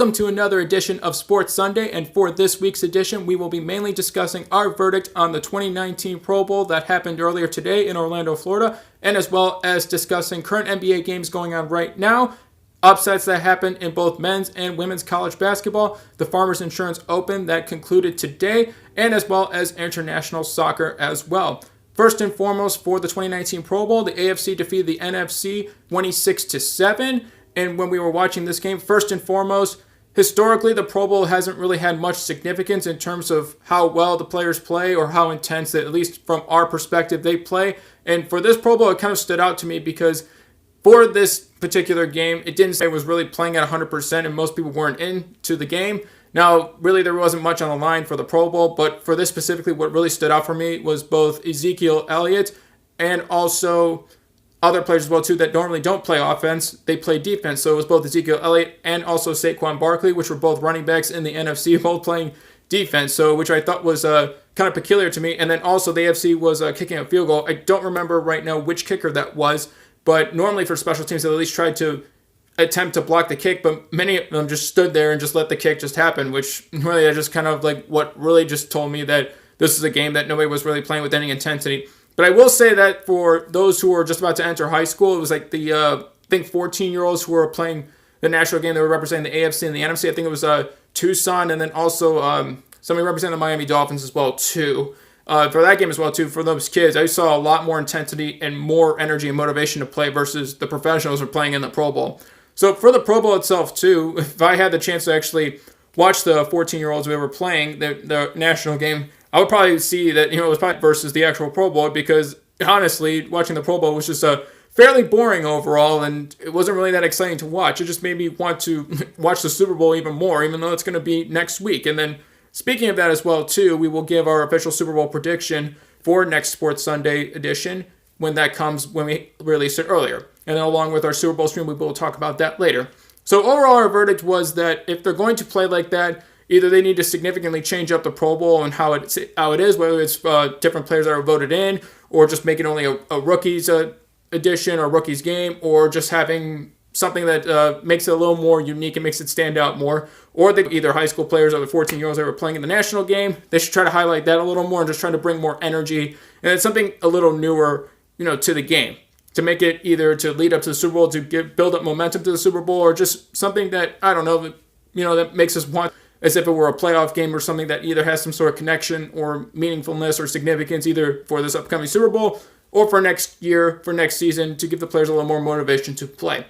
Welcome to another edition of Sports Sunday, and for this week's edition, we will be mainly discussing our verdict on the 2019 Pro Bowl that happened earlier today in Orlando, Florida, and as well as discussing current NBA games going on right now, upsets that happened in both men's and women's college basketball, the Farmers Insurance Open that concluded today, and as well as international soccer as well. First and foremost, for the 2019 Pro Bowl, the AFC defeated the NFC 26-7. And when we were watching this game, first and foremost, historically, the Pro Bowl hasn't really had much significance in terms of how well the players play or how intense, at least from our perspective, they play. And for this Pro Bowl, it kind of stood out to me because for this particular game, it didn't say it was really playing at 100% and most people weren't into the game. Now, really, there wasn't much on the line for the Pro Bowl, but for this specifically, what really stood out for me was both Ezekiel Elliott and also other players as well, too, that normally don't play offense. They play defense. So it was both Ezekiel Elliott and also Saquon Barkley, which were both running backs in the NFC, both playing defense, so which I thought was kind of peculiar to me. And then also the AFC was kicking a field goal. I don't remember right now which kicker that was, but normally for special teams, they at least tried to attempt to block the kick, but many of them just stood there and just let the kick just happen, which really just kind of like what really just told me that this is a game that nobody was really playing with any intensity. But I will say that for those who were just about to enter high school, it was like the, I think 14-year-olds who were playing the national game. They were representing the AFC and the NFC. I think it was Tucson and then also somebody representing the Miami Dolphins as well, too. For that game as well, too, for those kids, I saw a lot more intensity and more energy and motivation to play versus the professionals who are playing in the Pro Bowl. So for the Pro Bowl itself, too, if I had the chance to actually watch the 14-year-olds who were playing the national game, I would probably see that, it was probably versus the actual Pro Bowl because, honestly, watching the Pro Bowl was just fairly boring overall, and it wasn't really that exciting to watch. It just made me want to watch the Super Bowl even more, even though it's going to be next week. And then, speaking of that as well, too, we will give our official Super Bowl prediction for next Sports Sunday edition when that comes, when we release it earlier. And then along with our Super Bowl stream, we will talk about that later. So overall, our verdict was that if they're going to play like that, either they need to significantly change up the Pro Bowl and how it is, whether it's different players that are voted in, or just make it only a rookies edition or rookies game, or just having something that makes it a little more unique and makes it stand out more. Or they either high school players or the 14-year-olds that were playing in the national game, they should try to highlight that a little more and just try to bring more energy. And it's something a little newer, to the game, to make it either to lead up to the Super Bowl, to build up momentum to the Super Bowl, or just something that, I don't know, that makes us want as if it were a playoff game or something that either has some sort of connection or meaningfulness or significance either for this upcoming Super Bowl or for next year, for next season, to give the players a little more motivation to play.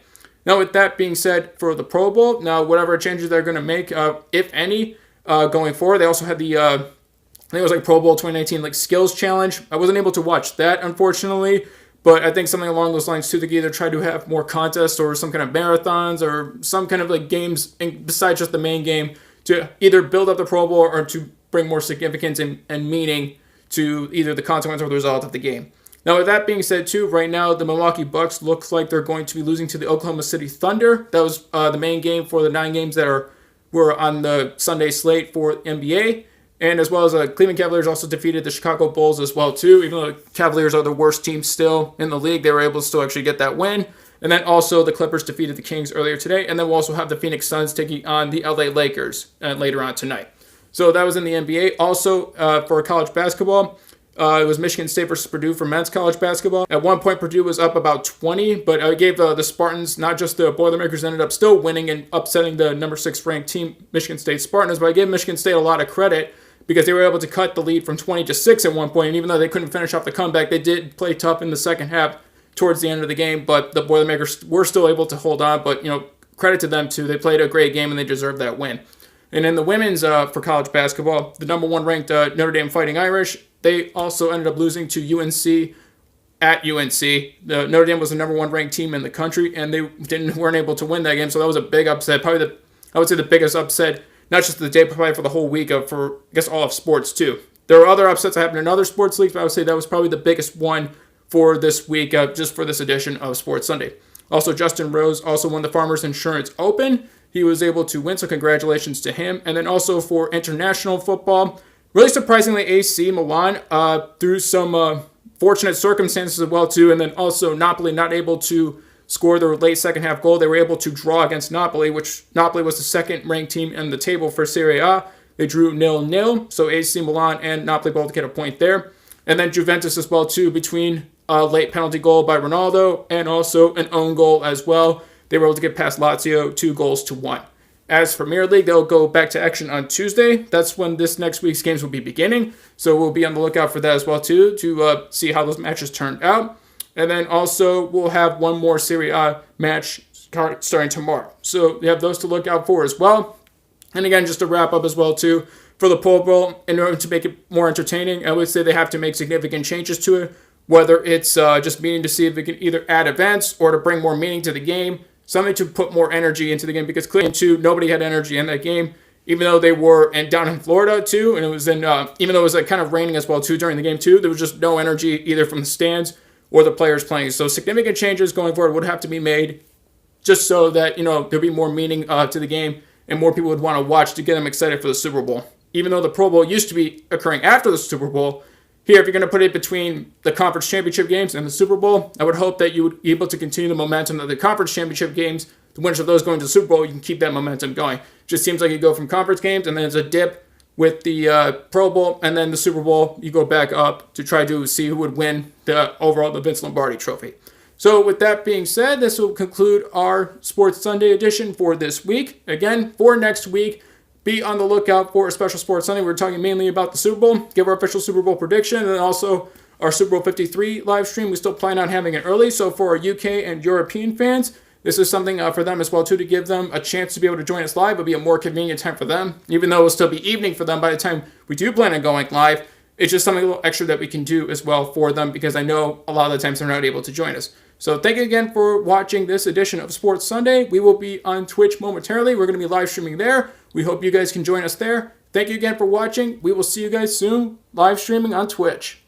Now, with that being said, for the Pro Bowl, now whatever changes they're going to make, if any, going forward, they also had the, I think it was like Pro Bowl 2019, like skills challenge. I wasn't able to watch that, unfortunately, but I think something along those lines too, they either try to have more contests or some kind of marathons or some kind of like games besides just the main game, to either build up the Pro Bowl or to bring more significance and meaning to either the consequence or the result of the game. Now, with that being said, too, right now, the Milwaukee Bucks looks like they're going to be losing to the Oklahoma City Thunder. That was the main game for the 9 games that were on the Sunday slate for NBA. And as well as Cleveland Cavaliers also defeated the Chicago Bulls as well, too. Even though the Cavaliers are the worst team still in the league, they were able to still actually get that win. And then also the Clippers defeated the Kings earlier today. And then we'll also have the Phoenix Suns taking on the LA Lakers later on tonight. So that was in the NBA. Also, for college basketball, it was Michigan State versus Purdue for men's college basketball. At one point, Purdue was up about 20, but I gave the Spartans, not just the Boilermakers, ended up still winning and upsetting the number 6 ranked team, Michigan State Spartans. But I gave Michigan State a lot of credit because they were able to cut the lead from 20 to 6 at one point. And even though they couldn't finish off the comeback, they did play tough in the second half towards the end of the game, but the Boilermakers were still able to hold on. But, credit to them, too. They played a great game, and they deserved that win. And in the women's for college basketball, the number 1 ranked Notre Dame Fighting Irish, they also ended up losing to UNC at UNC. The Notre Dame was the number 1 ranked team in the country, and they weren't able to win that game, so that was a big upset. Probably I would say the biggest upset, not just the day, but probably for the whole week for, I guess, all of sports, too. There were other upsets that happened in other sports leagues, but I would say that was probably the biggest one for this week, just for this edition of Sports Sunday. Also, Justin Rose also won the Farmers Insurance Open. He was able to win, so congratulations to him. And then also for international football, really surprisingly, AC Milan, through some fortunate circumstances as well, too, and then also Napoli not able to score their late second half goal. They were able to draw against Napoli, which Napoli was the second ranked team in the table for Serie A. They drew 0-0, so AC Milan and Napoli both get a point there. And then Juventus as well too, between a late penalty goal by Ronaldo and also an own goal as well. They were able to get past Lazio 2-1. As for Premier League, they'll go back to action on Tuesday. That's when this next week's games will be beginning. So we'll be on the lookout for that as well too, to see how those matches turned out. And then also we'll have one more Serie A match starting tomorrow. So we have those to look out for as well. And again, just to wrap up as well too, for the Pro Bowl, in order to make it more entertaining, I would say they have to make significant changes to it, whether it's just meaning to see if they can either add events or to bring more meaning to the game, something to put more energy into the game, because clearly too, nobody had energy in that game, even though they were down in Florida too, and it was even though it was kind of raining as well too during the game too, there was just no energy either from the stands or the players playing. So significant changes going forward would have to be made, just so that there'd be more meaning to the game and more people would want to watch to get them excited for the Super Bowl. Even though the Pro Bowl used to be occurring after the Super Bowl, here, if you're going to put it between the conference championship games and the Super Bowl, I would hope that you would be able to continue the momentum of the conference championship games. The winners of those going to the Super Bowl, you can keep that momentum going. Just seems like you go from conference games, and then there's a dip with the Pro Bowl, and then the Super Bowl, you go back up to try to see who would win the Vince Lombardi Trophy. So with that being said, this will conclude our Sports Sunday edition for this week. Again, for next week, be on the lookout for a special Sports Sunday. We're talking mainly about the Super Bowl, give our official Super Bowl prediction, and then also our Super Bowl 53 live stream. We still plan on having it early, so for our UK and European fans, this is something for them as well too, to give them a chance to be able to join us live. It'll be a more convenient time for them, even though it'll still be evening for them by the time we do plan on going live. It's just something a little extra that we can do as well for them, because I know a lot of the times they're not able to join us. So thank you again for watching this edition of Sports Sunday. We will be on Twitch momentarily. We're going to be live streaming there. We hope you guys can join us there. Thank you again for watching. We will see you guys soon, live streaming on Twitch.